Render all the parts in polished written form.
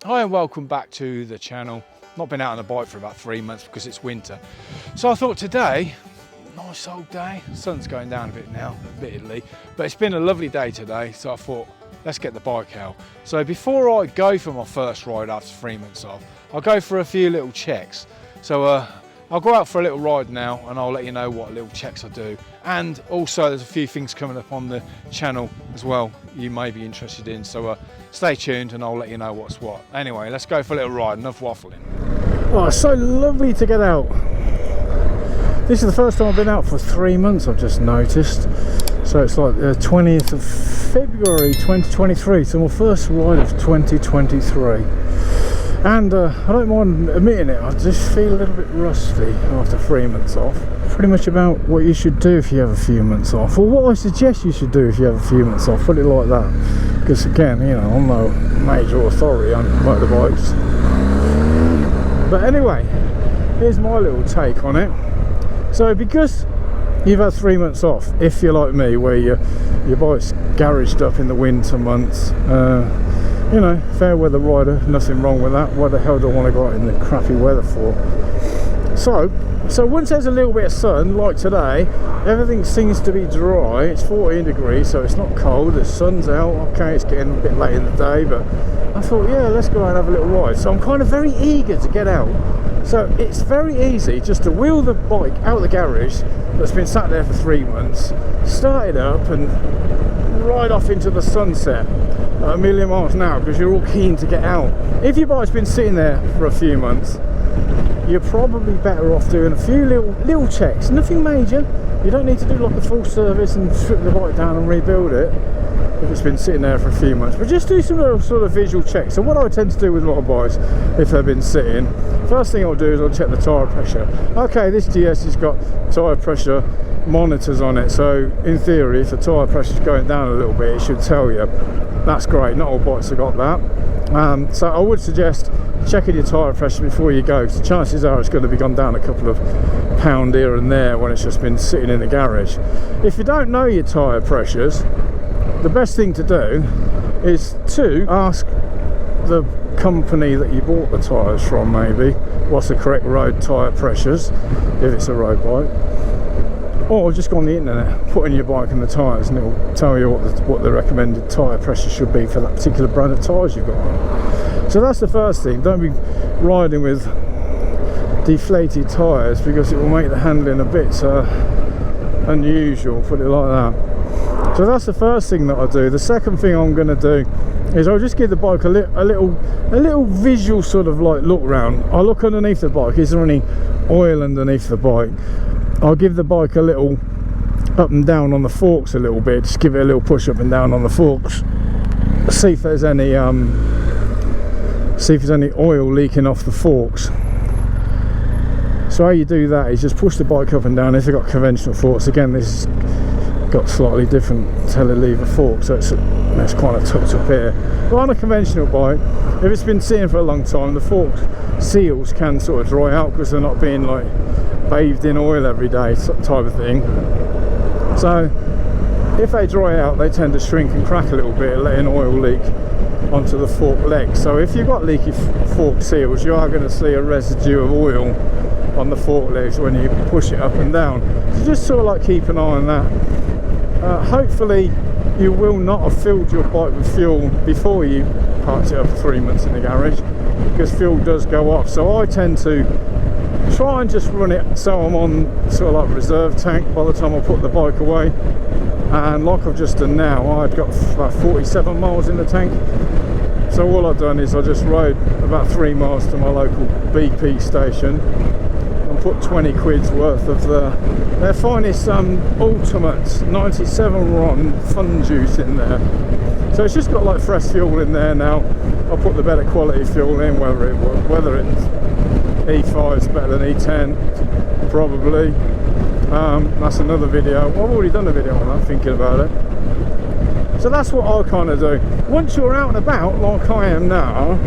Hi and welcome back to the channel. Not been out on a bike for about 3 months because it's winter. So I thought today, nice old day. The sun's going down a bit now, admittedly, but it's been a lovely day today. So I thought, let's get the bike out. So before I go for my first ride after 3 months off, I'll go for a few little checks. So I'll go out for a little ride now and I'll let you know what little checks I do. And also there's a few things coming up on the channel as well you may be interested in. So stay tuned and I'll let you know what's what. Anyway, let's go for a little ride, enough waffling. Oh, it's so lovely to get out. This is the first time I've been out for 3 months, I've just noticed. So it's like the 20th of February 2023, so my first ride of 2023. And I don't mind admitting it, I just feel a little bit rusty after 3 months off. Pretty much about what you should do if you have a few months off, or what I suggest you should do if you have a few months off, put it like that. Because again, you know, I'm no major authority on motorbikes. But anyway, here's my little take on it. So because you've had 3 months off, if you're like me, where your bike's garaged up in the winter months, you know, fair weather rider, nothing wrong with that. What the hell do I want to go out in the crappy weather for? So once there's a little bit of sun, like today, everything seems to be dry. It's 14 degrees, so it's not cold, the sun's out. Okay, it's getting a bit late in the day, but I thought, yeah, let's go out and have a little ride. So I'm kind of very eager to get out. So it's very easy just to wheel the bike out of the garage that's been sat there for 3 months, start it up and ride off into the sunset at a million miles an hour because you're all keen to get out. If your bike's been sitting there for a few months, you're probably better off doing a few little checks, nothing major. You don't need to do like a full service and strip the bike down and rebuild it if it's been sitting there for a few months, but just do some little sort of visual checks. So what I tend to do with a lot of bikes, if they've been sitting, first thing I'll do is I'll check the tyre pressure. Okay, this GS has got tyre pressure monitors on it, so in theory if the tyre pressure is going down a little bit it should tell you. That's great, not all bikes have got that. So I would suggest checking your tyre pressure before you go, because chances are it's going to be gone down a couple of pound here and there when it's just been sitting in the garage. If you don't know your tyre pressures, the best thing to do is to ask the company that you bought the tyres from, maybe, what's the correct road tyre pressures if it's a road bike, or just go on the internet, put in your bike and the tyres, and it'll tell you what the recommended tyre pressure should be for that particular brand of tyres you've got on. So that's the first thing. Don't be riding with deflated tyres because it will make the handling a bit unusual, put it like that. So that's the first thing that I do. The second thing I'm going to do is I'll just give the bike a little visual sort of like look round. I'll look underneath the bike. Is there any oil underneath the bike? I'll give the bike a little up and down on the forks a little bit. Just give it a little push up and down on the forks. See if there's any oil leaking off the forks. So how you do that is just push the bike up and down. If you've got conventional forks, again this is got slightly different telelever forks, so it's quite a tucked up here. But on a conventional bike, if it's been sitting for a long time, the fork seals can sort of dry out because they're not being like bathed in oil every day type of thing. So if they dry out, they tend to shrink and crack a little bit, letting oil leak onto the fork legs. So if you've got leaky fork seals, you are going to see a residue of oil on the fork legs when you push it up and down. So just sort of like keep an eye on that. Hopefully you will not have filled your bike with fuel before you parked it up for 3 months in the garage, because fuel does go off. So I tend to try and just run it so I'm on sort of like reserve tank by the time I put the bike away. And like I've just done now, I've got about 47 miles in the tank. So all I've done is I just rode about 3 miles to my local BP station and put 20 quid's worth of their finest Ultimate 97 RON fun juice in there. So it's just got like fresh fuel in there now. I'll put the better quality fuel in, whether it's E5 is better than E10, probably. That's another video. Well, I've already done a video on that, thinking about it. So that's what I kind of do. Once you're out and about, like I am now,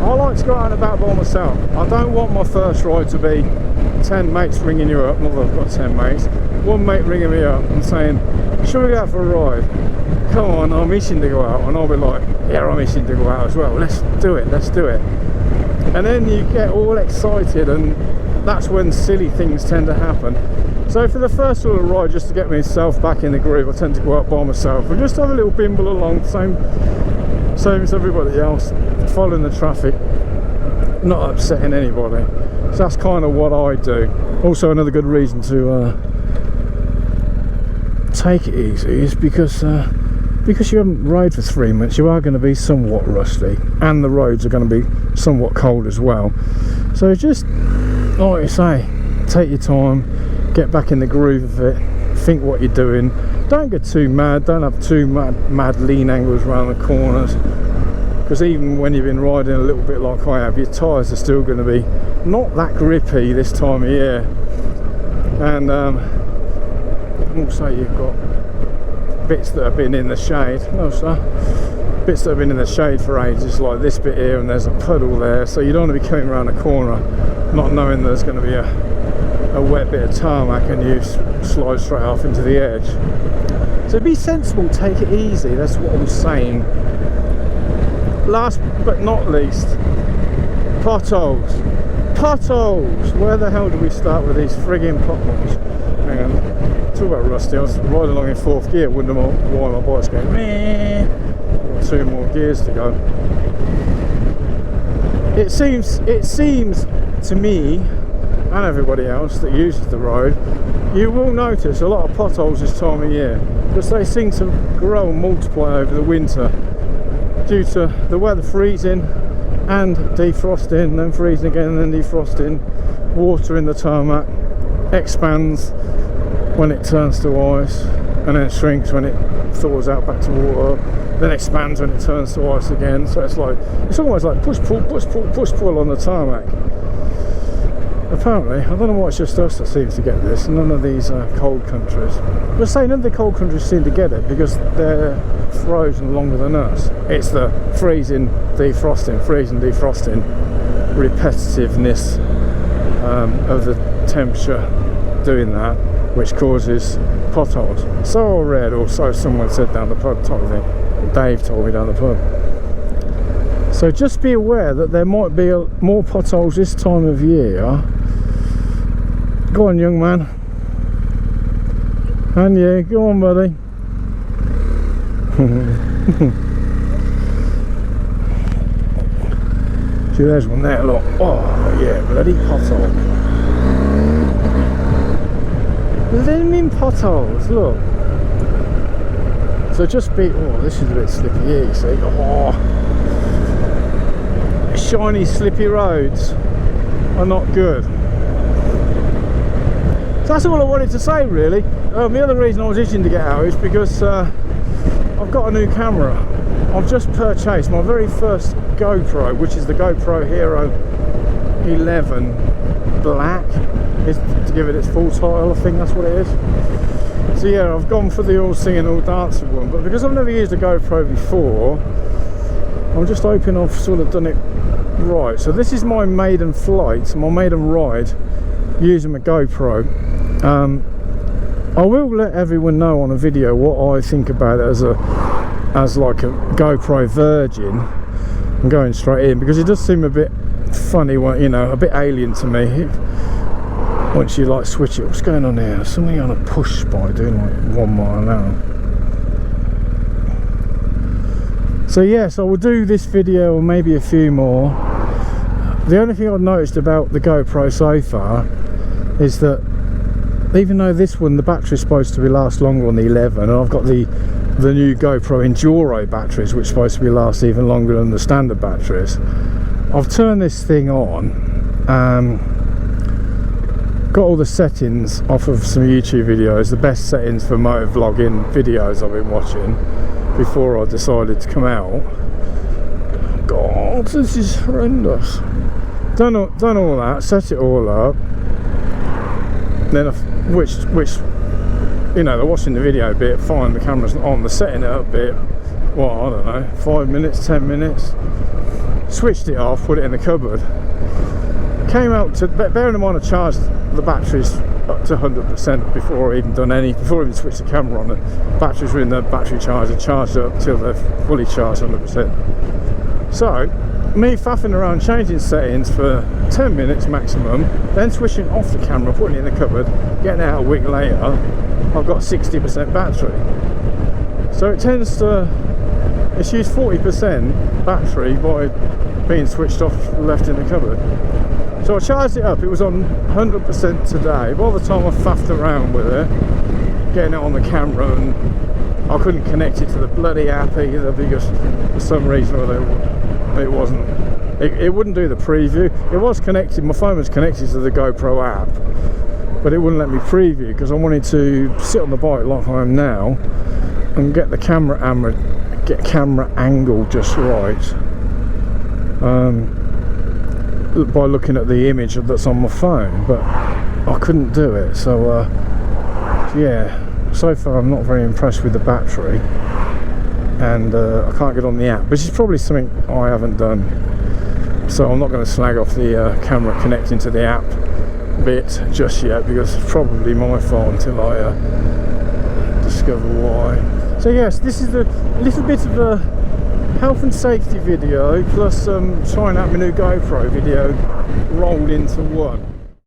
I like to go out and about by myself. I don't want my first ride to be 10 mates ringing you up. Not that I've got 10 mates. One mate ringing me up and saying, should we go out for a ride? come on, I'm itching to go out, and I'll be like, yeah, I'm itching to go out as well, let's do it. And then you get all excited, and that's when silly things tend to happen. So for the first little ride, just to get myself back in the groove, I tend to go out by myself and just have a little bimble along, same as everybody else, following the traffic, not upsetting anybody. So that's kind of what I do. Also, another good reason to take it easy is because you haven't rode for 3 months, you are going to be somewhat rusty, and the roads are going to be somewhat cold as well. So just, like I say, take your time, get back in the groove of it, think what you're doing, don't get too mad, don't have too mad lean angles around the corners, because even when you've been riding a little bit like I have, your tyres are still going to be not that grippy this time of year. And also you've got bits that have been in the shade, bits that have been in the shade for ages, like this bit here, and there's a puddle there, so you don't want to be coming around a corner not knowing there's going to be a wet bit of tarmac and you slide straight off into the edge. So be sensible, take it easy, that's what I'm saying. Last but not least, potholes. Where the hell do we start with these frigging potholes? Hang on, talk about rusty. I was riding along in 4th gear, wondering why my bike's going meh. Got 2 more gears to go. It seems to me and everybody else that uses the road, you will notice a lot of potholes this time of year, because they seem to grow and multiply over the winter due to the weather freezing and defrosting, then freezing again, then defrosting. Water in the tarmac expands when it turns to ice, and then it shrinks when it thaws out back to water, then expands when it turns to ice again. So it's almost like push pull on the tarmac. Apparently, I don't know why it's just us that seems to get this, none of these cold countries. We're saying none of the cold countries seem to get it because they're frozen longer than us. It's the freezing, defrosting, repetitiveness of the temperature doing that, which causes potholes. So I read, or so someone said down the pub type of thing. Dave told me down the pub. So just be aware that there might be more potholes this time of year. Go on, young man. And you, go on, buddy. See, there's one there, look. Oh, yeah, bloody pothole. Blimmin' potholes, look. So just be, oh, this is a bit slippy here, you see. Oh, shiny, slippy roads are not good. So that's all I wanted to say, really. The other reason I was itching to get out is because I've got a new camera. I've just purchased my very first GoPro, which is the GoPro Hero 11 Black, is to give it its full title, I think that's what it is. So yeah, I've gone for the all singing, all dancing one, but because I've never used a GoPro before, I'm just hoping I've sort of done it right. So this is my maiden flight, my maiden ride using my GoPro. I will let everyone know on a video what I think about it as like a GoPro Virgin. I'm going straight in because it does seem a bit funny, you know, a bit alien to me. Once you like switch it, what's going on here? Somebody on a push bike doing like 1 mile an hour. So yes, I will do this video or maybe a few more. The only thing I've noticed about the GoPro so far is that even though this one, the battery is supposed to last longer on the 11, and I've got the new GoPro Enduro batteries, which are supposed to last even longer than the standard batteries, I've turned this thing on, got all the settings off of some YouTube videos, the best settings for motor vlogging videos I've been watching before I decided to come out. God, this is horrendous. Done all that, set it all up, then which you know, they're watching the video bit, fine, the camera's on, the setting it up bit, what, I don't know, 5 minutes, 10 minutes, switched it off, put it in the cupboard, came out to, bearing in mind I charged the batteries up to 100% before I even switched the camera on. And batteries were in the battery charger, charged up till they're fully charged 100%. So me faffing around changing settings for 10 minutes maximum, then switching off the camera, putting it in the cupboard, getting out a week later, I've got 60% battery. So it tends to, it's used 40% battery by being switched off, left in the cupboard. So I charged it up, it was on 100% today. By the time I faffed around with it, getting it on the camera, and I couldn't connect it to the bloody app either, because for some reason or other it wasn't, it wouldn't do the preview. It was connected, my phone was connected to the GoPro app, but it wouldn't let me preview because I wanted to sit on the bike like I am now and get the camera angle just right, by looking at the image that's on my phone, but I couldn't do it. So yeah, so far I'm not very impressed with the battery, and I can't get on the app, which is probably something I haven't done. So I'm not going to slag off the camera connecting to the app bit just yet, because it's probably my fault until I discover why. So yes, this is a little bit of a health and safety video, plus trying out my new GoPro video rolled into one.